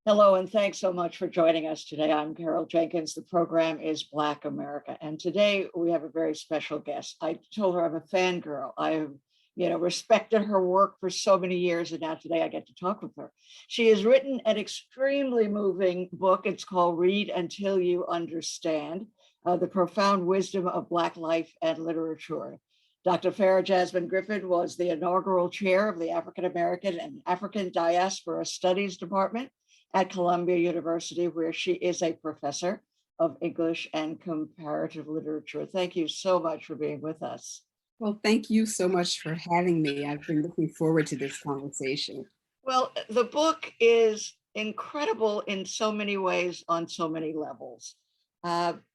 Hello, and thanks so much for joining us today. I'm Carol Jenkins. The program is Black America. And today we have a very special guest. I told her I'm a fangirl. I've, respected her work for so many years, and now today I get to talk with her. She has written an extremely moving book. It's called Read Until You Understand, The Profound Wisdom of Black Life and Literature. Dr. Farah Jasmine Griffin was the inaugural chair of the African American and African Diaspora Studies Department at Columbia University, where she is a professor of English and comparative literature. Thank you so much for being with us. Well, thank you so much for having me. I've been looking forward to this conversation. Well, the book is incredible in so many ways on so many levels,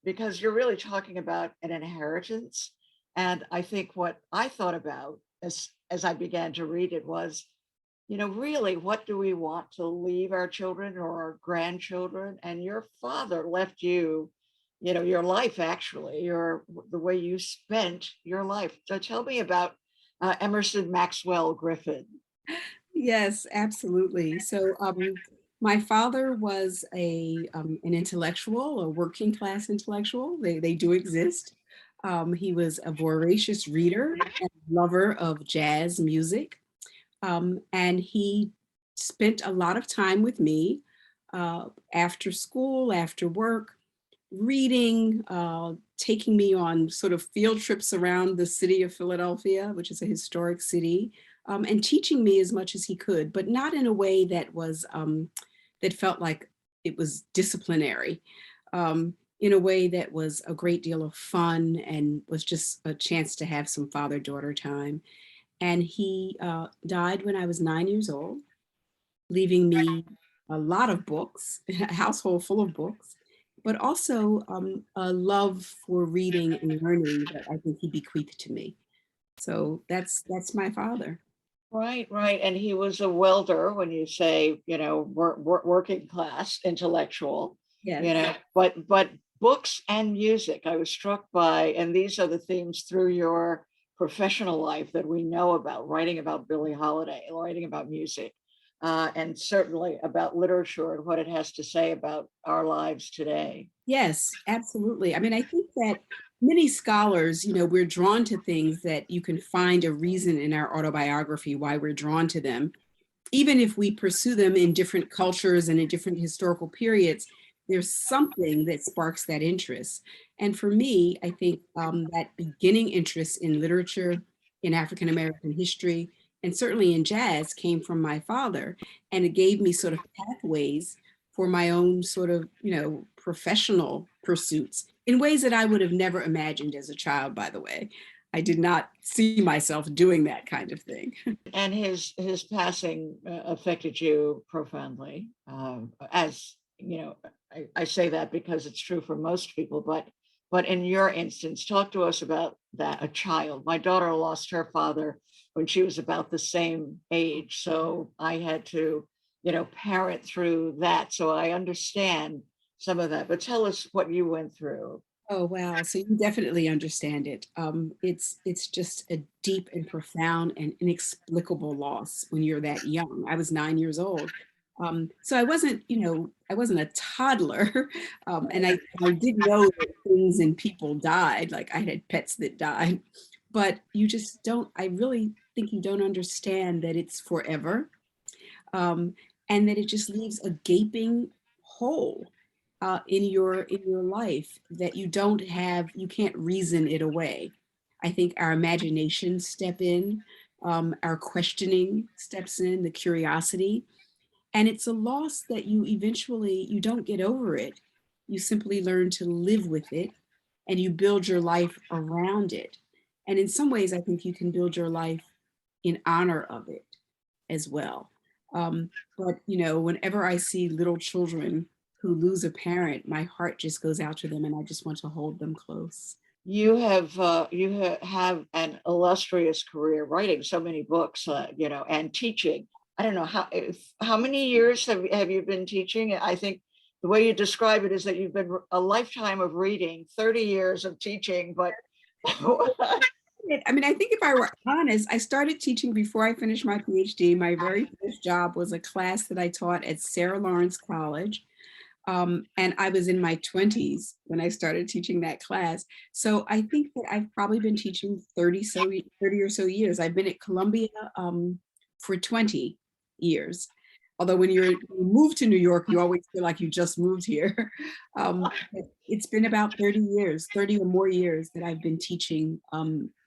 because you're really talking about an inheritance. And I think what I thought about as I began to read it was, really, what do we want to leave our children or our grandchildren? And your father left you, your life, actually, the way you spent your life. So tell me about Emerson Maxwell Griffin. Yes, absolutely. So, my father was an intellectual, a working class intellectual. They do exist. He was a voracious reader and lover of jazz music. And he spent a lot of time with me after school, after work, reading, taking me on sort of field trips around the city of Philadelphia, which is a historic city, and teaching me as much as he could, but not in a way that was that felt like it was disciplinary. In a way that was a great deal of fun and was just a chance to have some father-daughter time. And he died when I was 9 years old, leaving me a lot of books, a household full of books, but also a love for reading and learning that I think he bequeathed to me. So that's my father. Right, right. And he was a welder when you say, working class intellectual, Yes. but books and music, I was struck by, and these are the themes through your professional life that we know about, writing about Billie Holiday, writing about music, and certainly about literature and what it has to say about our lives today. Yes, absolutely. I mean, I think that many scholars, we're drawn to things that you can find a reason in our autobiography why we're drawn to them. Even if we pursue them in different cultures and in different historical periods, there's something that sparks that interest. And for me, I think that beginning interest in literature, in African American history, and certainly in jazz came from my father. And it gave me sort of pathways for my own sort of, professional pursuits in ways that I would have never imagined as a child, by the way. I did not see myself doing that kind of thing. And his passing affected you profoundly, as I say that because it's true for most people, but in your instance, talk to us about that. A child, my daughter lost her father when she was about the same age, so I had to parent through that, so I understand some of that. But tell us what you went through. Oh wow! So you definitely understand it. It's just a deep and profound and inexplicable loss when you're that young. I was 9 years old, so I wasn't a toddler, and I did know that things and people died. Like I had pets that died, but you just don't. I really think you don't understand that it's forever, um, and that it just leaves a gaping hole in your life that you can't reason it away. I think our imagination step in, our questioning steps in, the curiosity, and it's a loss that you don't get over it. You simply learn to live with it, and you build your life around it. And in some ways, I think you can build your life in honor of it as well. But whenever I see little children who lose a parent, my heart just goes out to them, and I just want to hold them close. You have an illustrious career writing so many books, and teaching. I don't know how many years have you been teaching? I think the way you describe it is that you've been a lifetime of reading, 30 years of teaching, but I mean, I think if I were honest, I started teaching before I finished my PhD. My very first job was a class that I taught at Sarah Lawrence College. And I was in my 20s when I started teaching that class. So I think that I've probably been teaching 30 or so years. I've been at Columbia for 20 years. Although when you move to New York, you always feel like you just moved here. It's been about 30 years, 30 or more years that I've been teaching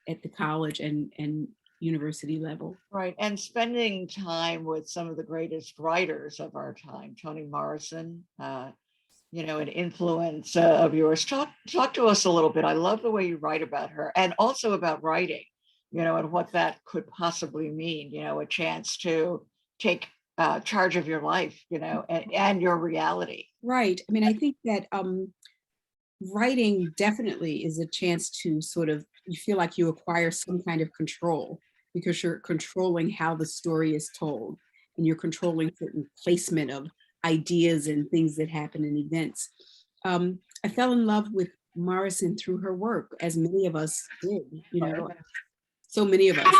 at the college and university level. Right. And spending time with some of the greatest writers of our time, Toni Morrison, an influence of yours. Talk to us a little bit. I love the way you write about her and also about writing, and what that could possibly mean, a chance to take charge of your life, and your reality. Right. I mean, I think that writing definitely is a chance to sort of, you feel like you acquire some kind of control because you're controlling how the story is told and you're controlling certain placement of ideas and things that happen in events. I fell in love with Morrison through her work, as many of us did, so many of us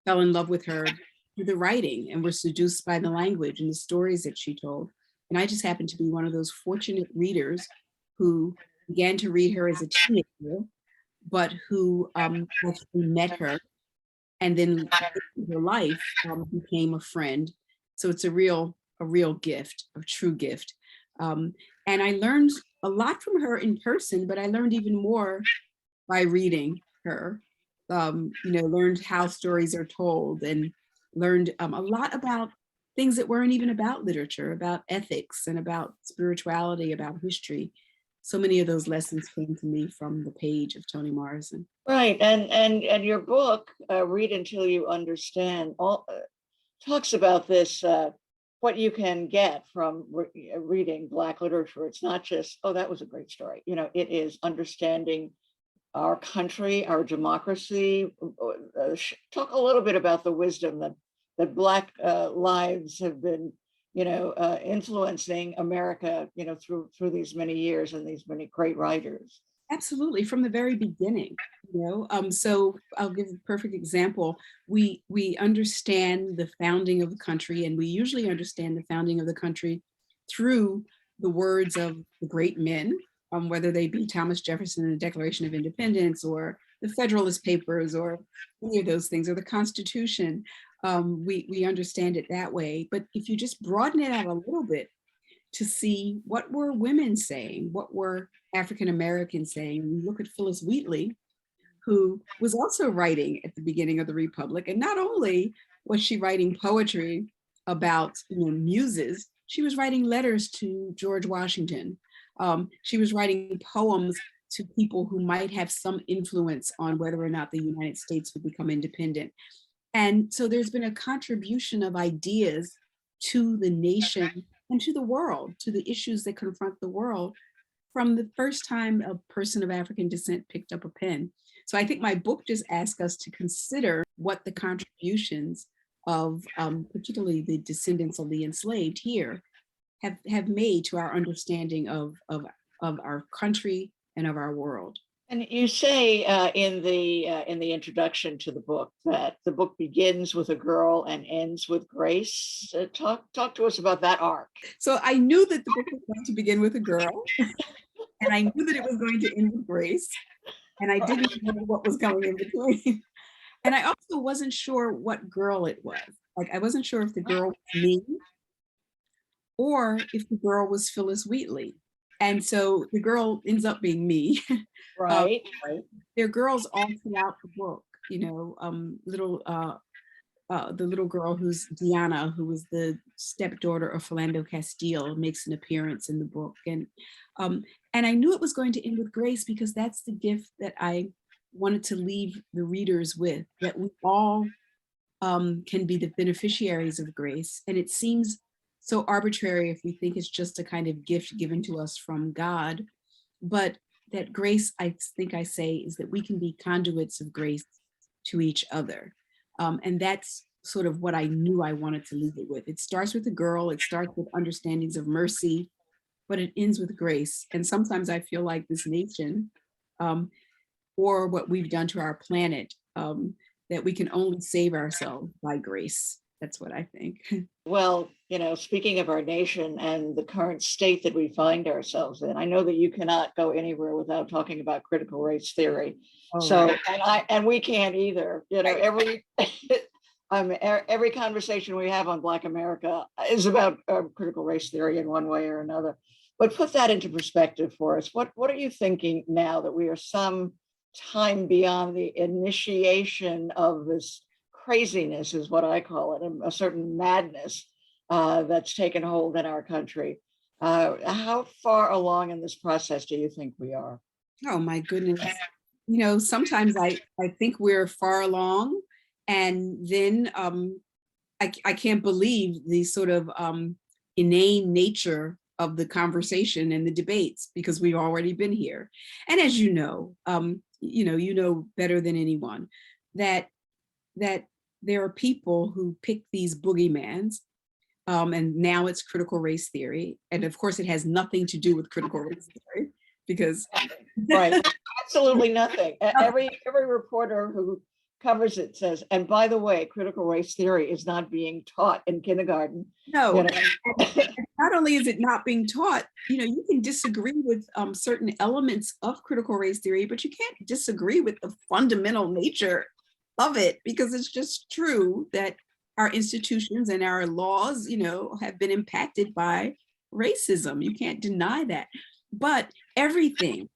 fell in love with her through the writing and were seduced by the language and the stories that she told. And I just happened to be one of those fortunate readers who began to read her as a teenager, but who actually met her and then in her life became a friend. So it's a real gift, a true gift. And I learned a lot from her in person, but I learned even more by reading her. Learned how stories are told and learned a lot about things that weren't even about literature, about ethics and about spirituality, about history. So many of those lessons came to me from the page of Toni Morrison. Right. And your book, Read Until You Understand, all talks about this, what you can get from reading Black literature. It's not just, oh, that was a great story. It is understanding our country, our democracy. Talk a little bit about the wisdom that Black lives have been, influencing America, through these many years and these many great writers. Absolutely, from the very beginning, So I'll give a perfect example. We understand the founding of the country, and we usually understand the founding of the country through the words of the great men, whether they be Thomas Jefferson and the Declaration of Independence, or the Federalist Papers, or any of those things, or the Constitution. We understand it that way. But if you just broaden it out a little bit to see what were women saying, what were African Americans saying, we look at Phillis Wheatley, who was also writing at the beginning of the Republic. And not only was she writing poetry about muses, she was writing letters to George Washington. She was writing poems to people who might have some influence on whether or not the United States would become independent. And so there's been a contribution of ideas to the nation and to the world, to the issues that confront the world from the first time a person of African descent picked up a pen. So I think my book just asks us to consider what the contributions of particularly the descendants of the enslaved here have made to our understanding of our country and of our world. And you say in the introduction to the book that the book begins with a girl and ends with Grace. Talk to us about that arc. So I knew that the book was going to begin with a girl, and I knew that it was going to end with Grace, and I didn't know what was going in between. And I also wasn't sure what girl it was. Like, I wasn't sure if the girl was me or if the girl was Phillis Wheatley. And so the girl ends up being me. Right. There are girls all throughout the book, the little girl who's Diana, who was the stepdaughter of Philando Castile, makes an appearance in the book. And I knew it was going to end with Grace because that's the gift that I wanted to leave the readers with, that we all can be the beneficiaries of grace. And it seems so arbitrary if we think it's just a kind of gift given to us from God. But that grace, I think I say, is that we can be conduits of grace to each other. And that's sort of what I knew I wanted to leave it with. It starts with a girl, it starts with understandings of mercy, but it ends with grace. And sometimes I feel like this nation or what we've done to our planet, that we can only save ourselves by grace. That's what I think. Well, speaking of our nation and the current state that we find ourselves in, I know that you cannot go anywhere without talking about critical race theory. All So, right. and we can't either. Every conversation we have on Black America is about critical race theory in one way or another. But put that into perspective for us. What are you thinking now that we are some time beyond the initiation of this craziness, is what I call it, a certain madness that's taken hold in our country? How far along in this process do you think we are? Oh my goodness. Sometimes I think we're far along, and then I can't believe the sort of inane nature of the conversation and the debates, because we've already been here. And as you know better than anyone that that there are people who pick these boogeymans, and now it's critical race theory, and of course it has nothing to do with critical race theory because Right. Absolutely nothing. Every reporter who covers it says, and by the way, critical race theory is not being taught in kindergarten. no. You know, Not only is it not being taught, you can disagree with certain elements of critical race theory, but you can't disagree with the fundamental nature of it, because it's just true that our institutions and our laws, have been impacted by racism. You can't deny that. But everything,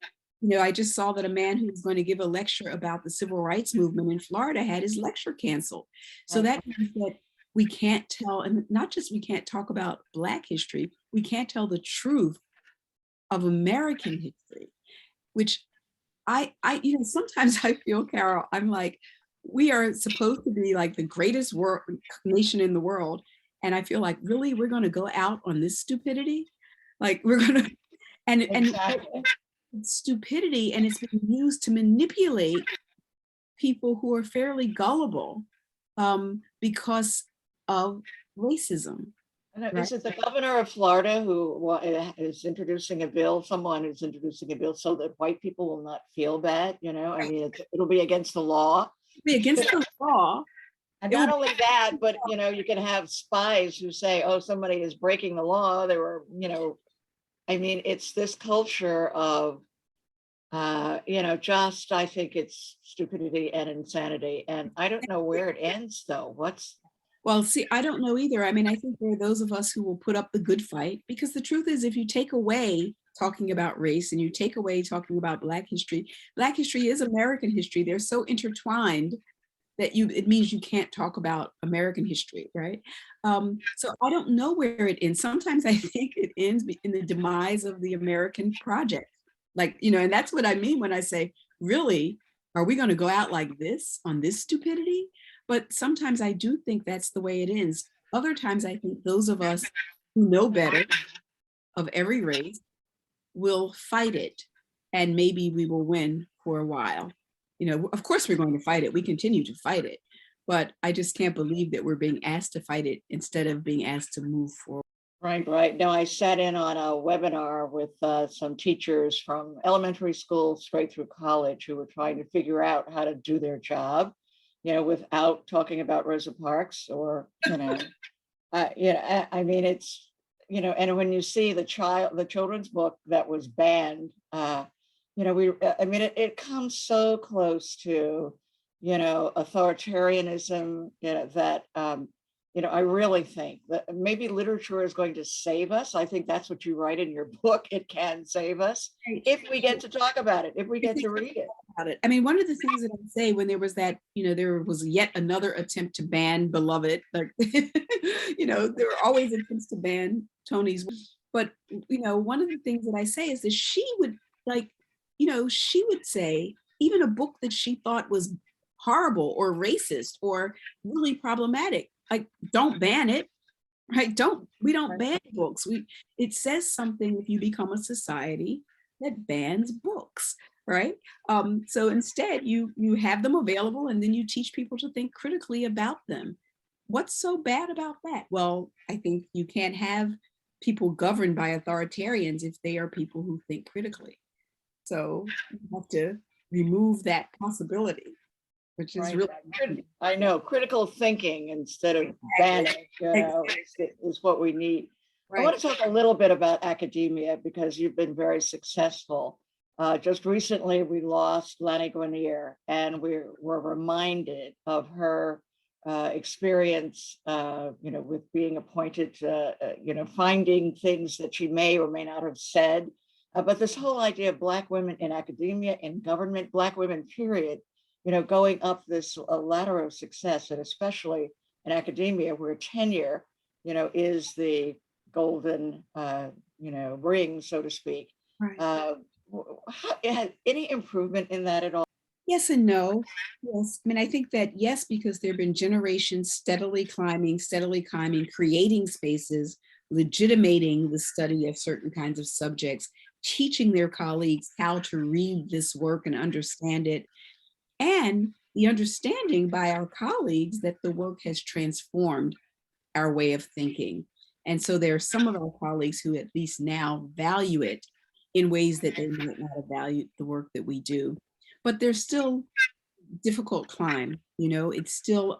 I just saw that a man who was going to give a lecture about the civil rights movement in Florida had his lecture canceled. So that means that we can't tell, and not just we can't talk about Black history, we can't tell the truth of American history, which sometimes I feel, Carol, I'm like, we are supposed to be like the greatest nation in the world. And I feel like, really, we're going to go out on this stupidity? Like we're going to, and exactly. stupidity, and it's been used to manipulate people who are fairly gullible, because of racism. Right? Is it the governor of Florida who is introducing a bill? Someone is introducing a bill so that white people will not feel bad. I mean, it'll be against the law. Be against the law. And not only that, but you can have spies who say, "Oh, somebody is breaking the law." They were, I mean, it's this culture of, just I think it's stupidity and insanity, and I don't know where it ends though. Well, see, I don't know either. I mean, I think there are those of us who will put up the good fight, because the truth is, if you take away talking about race and you take away talking about Black history is American history. They're so intertwined that it means you can't talk about American history, right? So I don't know where it ends. Sometimes I think it ends in the demise of the American project. Like, and that's what I mean when I say, really, are we going to go out like this on this stupidity? But sometimes I do think that's the way it ends. Other times I think those of us who know better, of every race, will fight it, and maybe we will win for a while. Of course we're going to fight it. We continue to fight it, but I just can't believe that we're being asked to fight it instead of being asked to move forward. Right. Now, I sat in on a webinar with some teachers from elementary school straight through college who were trying to figure out how to do their job, without talking about Rosa Parks or, I mean, it's, and when you see the children's book that was banned, I mean, it comes so close to, authoritarianism, that, I really think that maybe literature is going to save us. I think that's what you write in your book. It can save us if we get to talk about it, if we get to read it. About it. I mean, one of the things that I say when there was that, there was yet another attempt to ban Beloved, like, there were always attempts to ban Tony's. But, one of the things that I say is that she would she would say, even a book that she thought was horrible or racist or really problematic, like, don't ban it, right? We don't ban books. It says something if you become a society that bans books, right? So instead you have them available, and then you teach people to think critically about them. What's so bad about that? Well, I think you can't have people governed by authoritarians if they are people who think critically. So you have to remove that possibility, which is Right. really I know, critical thinking instead of exactly, banning, is what we need. I right. want to talk a little bit about academia because you've been very successful. Just recently, we lost Lani Guinier, and we're reminded of her experience, with being appointed to, finding things that she may or may not have said. But this whole idea of Black women in academia, in government, Black women, period, going up this ladder of success, and especially in academia, where tenure, is the golden, ring, so to speak. Right. Uh, any improvement in that at all? Yes and no. Yes. I mean, I think that yes, because there have been generations steadily climbing, creating spaces, legitimating the study of certain kinds of subjects, teaching their colleagues how to read this work and understand it, and the understanding by our colleagues that the work has transformed our way of thinking. And so there are some of our colleagues who at least now value it in ways that they might not have valued the work that we do. But there's still difficult climb, it's still,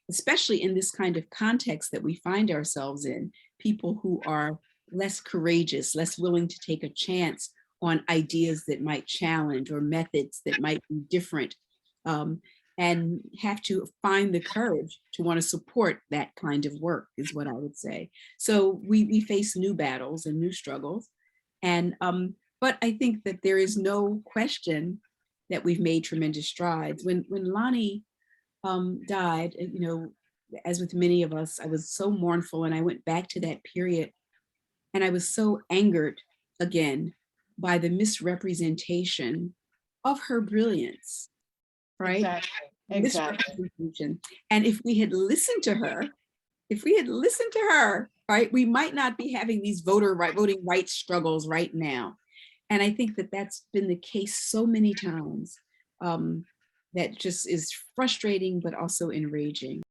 especially in this kind of context that we find ourselves in, people who are less courageous, less willing to take a chance on ideas that might challenge or methods that might be different, um, and have to find the courage to want to support that kind of work, is what I would say. So we face new battles and new struggles. And but I think that there is no question that we've made tremendous strides. When Lonnie died, as with many of us, I was so mournful, and I went back to that period, and I was so angered again by the misrepresentation of her brilliance, right? Exactly. Exactly. Misrepresentation. And if we had listened to her, right, we might not be having these voting rights struggles right now. And I think that that's been the case so many times. That just is frustrating, but also enraging.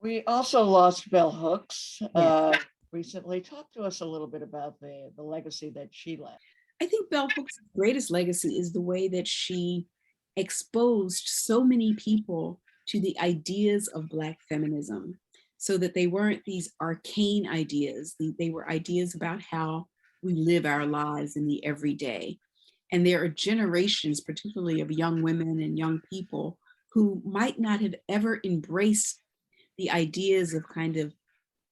We also lost Bell Hooks Yeah. recently. Talk to us a little bit about the legacy that she left. I think Bell Hooks' greatest legacy is the way that she exposed so many people to the ideas of Black feminism, so that they weren't these arcane ideas. They were ideas about how we live our lives in the everyday. And there are generations, particularly of young women and young people, who might not have ever embraced the ideas of kind of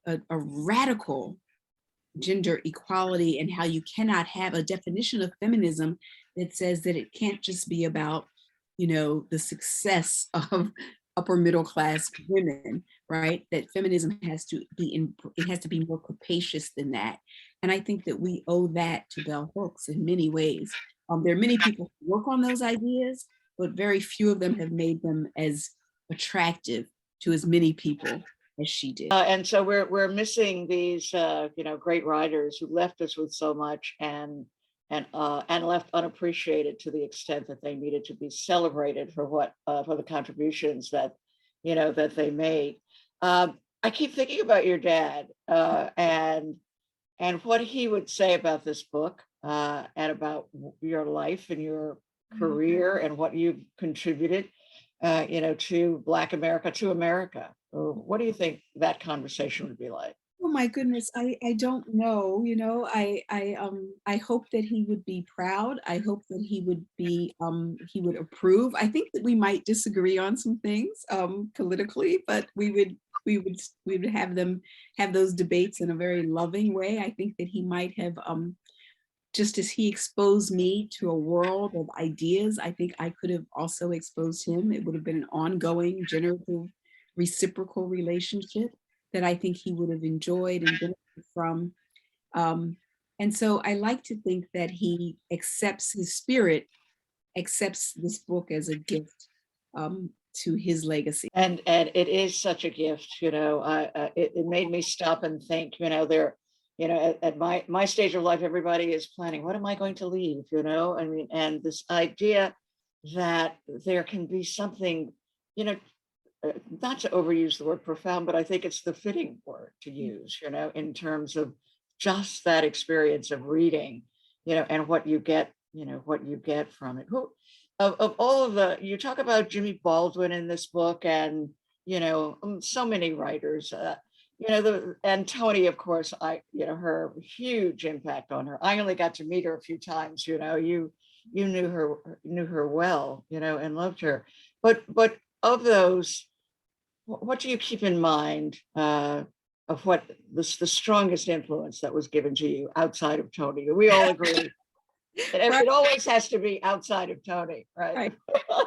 a radical gender equality, and how you cannot have a definition of feminism that says that it can't just be about, the success of upper middle class women, right? That feminism has to be it has to be more capacious than that. And I think that we owe that to Bell Hooks in many ways. There are many people who work on those ideas, but very few of them have made them as attractive to as many people as she did. And so we're missing these great writers who left us with so much, and left unappreciated to the extent that they needed to be celebrated for for the contributions that they made. I keep thinking about your dad, and what he would say about this book, and about your life and your career and what you've contributed, to Black America, to America. What do you think that conversation would be like? Oh my goodness, I don't know, I hope that he would be proud. I hope that he would approve. I think that we might disagree on some things politically, but we would have those debates in a very loving way. I think that he might have, just as he exposed me to a world of ideas, I think I could have also exposed him. It would have been an ongoing, generative, reciprocal relationship that I think he would have enjoyed and benefited from. Um, and so I like to think that he accepts his spirit, accepts this book as a gift, to his legacy. And it is such a gift, it made me stop and think, there, at my stage of life, everybody is planning, what am I going to leave? I mean, and this idea that there can be something, you know, not to overuse the word profound, but I think it's the fitting word to use, in terms of just that experience of reading, and what you get from it. of all of the, you talk about Jimmy Baldwin in this book, and so many writers, and Tony, of course, her huge impact on her. I only got to meet her a few times. You knew her well, and loved her. But of those, what do you keep in mind, of what the strongest influence that was given to you outside of Tony? We all agree Right, it always has to be outside of Tony, right? right.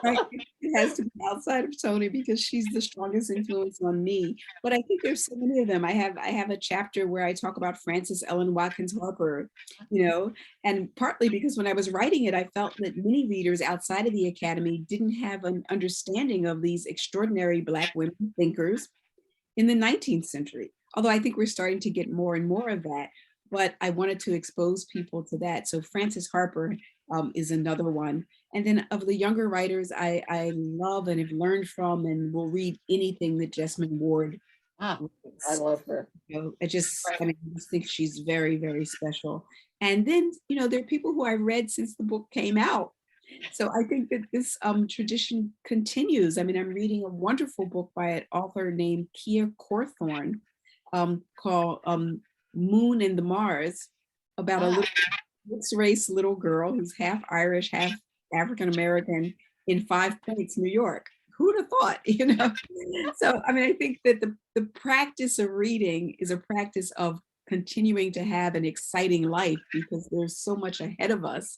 Right, it has to be outside of Tony because she's the strongest influence on me, but I think there's so many of them. I have a chapter where I talk about Frances Ellen Watkins Harper, you know, and partly because when I was writing it, I felt that many readers outside of the academy didn't have an understanding of these extraordinary Black women thinkers in the 19th century. Although I think we're starting to get more and more of that, but I wanted to expose people to that. So Frances Harper is another one. And then of the younger writers, I love and have learned from and will read anything that Jessamine Ward Ah, I writes. love her. Right. I mean, I just think she's very, very special. And then, there are people who I've read since the book came out. So I think that this tradition continues. I mean, I'm reading a wonderful book by an author named Kia Cawthorne called Moon and the Mars, about a Ah, little mixed race little girl who's half Irish, half African American in Five Points, New York. Who'd have thought, So, I mean, I think that the practice of reading is a practice of continuing to have an exciting life because there's so much ahead of us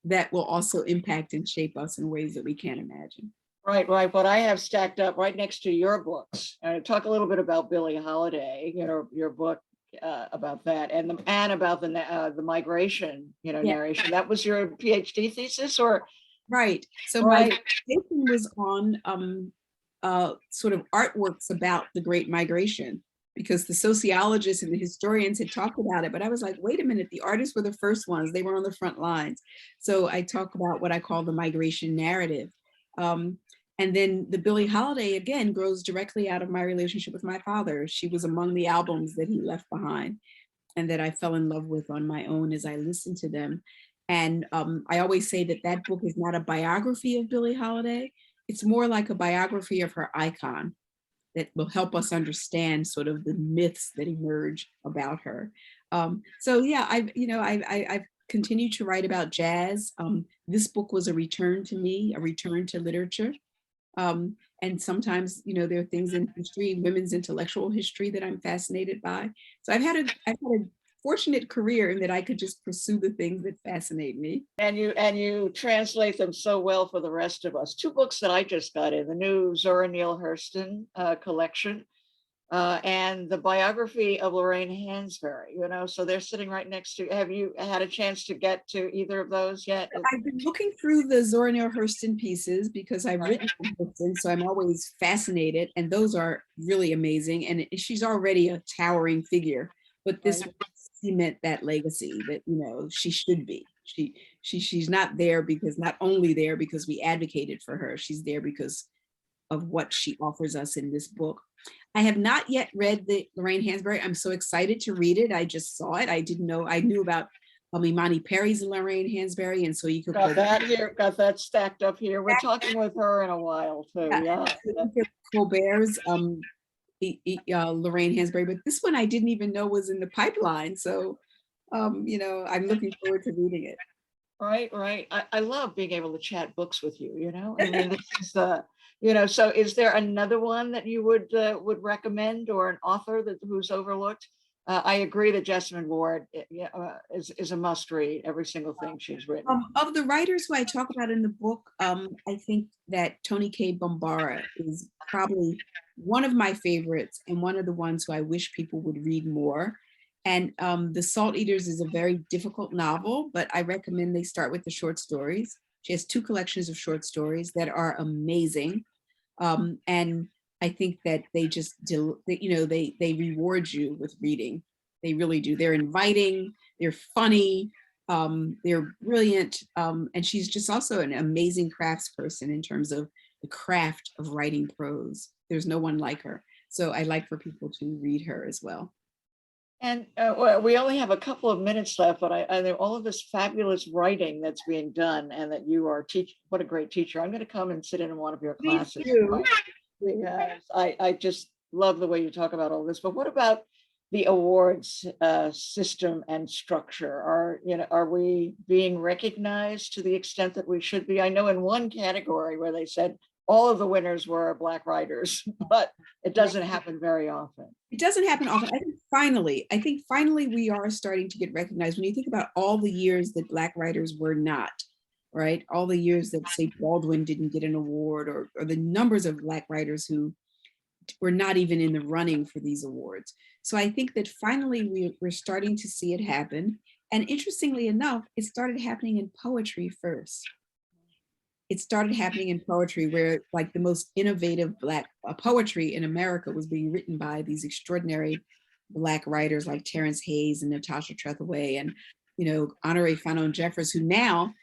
that will also impact and shape us in ways that we can't imagine. right, right. What I have stacked up right next to your books. Talk a little bit about Billie Holiday, your book, about that, and about the migration, Yeah, narration. That was your PhD thesis, or right. So my right? dissertation was on sort of artworks about the Great Migration because the sociologists and the historians had talked about it, but I was like, wait a minute, the artists were the first ones, they were on the front lines. So I talk about what I call the migration narrative. Um, and then the Billie Holiday, again, grows directly out of my relationship with my father. She was among the albums that he left behind and that I fell in love with on my own as I listened to them. And I always say that that book is not a biography of Billie Holiday. It's more like a biography of her icon that will help us understand sort of the myths that emerge about her. So yeah, I've continued to write about jazz. This book was a return to me, a return to literature. And sometimes, there are things in history, women's intellectual history that I'm fascinated by. So I've had a fortunate career in that I could just pursue the things that fascinate me. And you translate them so well for the rest of us. Two books that I just got in: the new Zora Neale Hurston collection, and the biography of Lorraine Hansberry. So they're sitting right next to. Have you had a chance to get to either of those yet? I've been looking through the Zora Neale Hurston pieces because I've Right, written for Hurston, so I'm always fascinated, and those are really amazing. And she's already a towering figure, but this right. will cement that legacy that she should be. She's not there because not only there because we advocated for her. She's there because of what she offers us in this book. I have not yet read the Lorraine Hansberry. I'm so excited to read it. I just saw it. I didn't know. I knew about Imani Perry's Lorraine Hansberry and Soyika Got Colbert. that here. Got that stacked up here. We're talking with her in a while too. Yeah. Soyika Colbert's Lorraine Hansberry, but this one I didn't even know was in the pipeline. So, I'm looking forward to reading it. Right, right. I love being able to chat books with you, I mean, this is so is there another one that you would recommend, or an author who's overlooked? I agree that Jessamine Ward, yeah, is a must read, every single thing she's written. Of the writers who I talk about in the book, I think that Toni Cade Bambara is probably one of my favorites and one of the ones who I wish people would read more. And The Salt Eaters is a very difficult novel, but I recommend they start with the short stories. She has two collections of short stories that are amazing. And I think that they just, they reward you with reading. They really do. They're inviting, they're funny, they're brilliant. And she's just also an amazing craftsperson in terms of the craft of writing prose. There's no one like her. So I like for people to read her as well. And well, we only have a couple of minutes left, but I know all of this fabulous writing that's being done, and that you are teach. What a great teacher! I'm going to come and sit in one of your Please classes, do. because I just love the way you talk about all this. But what about the awards system and structure? Are we being recognized to the extent that we should be? I know in one category where they said all of the winners were Black writers, but it doesn't happen very often. It doesn't happen often. I think finally we are starting to get recognized. When you think about all the years that Black writers were not, right? All the years that, say, Baldwin didn't get an award, or the numbers of Black writers who were not even in the running for these awards. So I think that finally we're starting to see it happen. And interestingly enough, it started happening in poetry first. It started happening in poetry, where like the most innovative Black poetry in America was being written by these extraordinary Black writers like Terrence Hayes and Natasha Trethewey, and Honoré Fanon Jeffers, who now,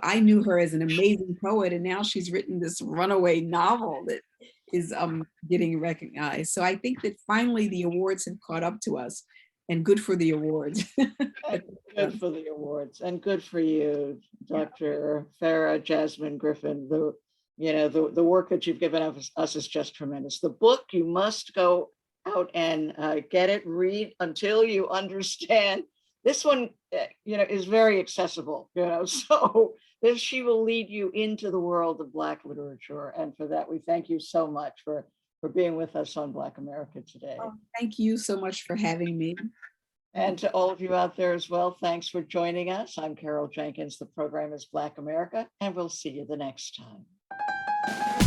I knew her as an amazing poet, and now she's written this runaway novel that is getting recognized. So I think that finally the awards have caught up to us, and good for the awards. And good for the awards, and good for you, Yeah. Dr. Farah Jasmine Griffin. The work that you've given us is just tremendous. The book, you must go out and get it, read until you understand. This one, is very accessible, so she will lead you into the world of Black literature. And for that, we thank you so much for being with us on Black America today. Oh, thank you so much for having me. And to all of you out there as well, thanks for joining us. I'm Carol Jenkins. The program is Black America, and we'll see you the next time.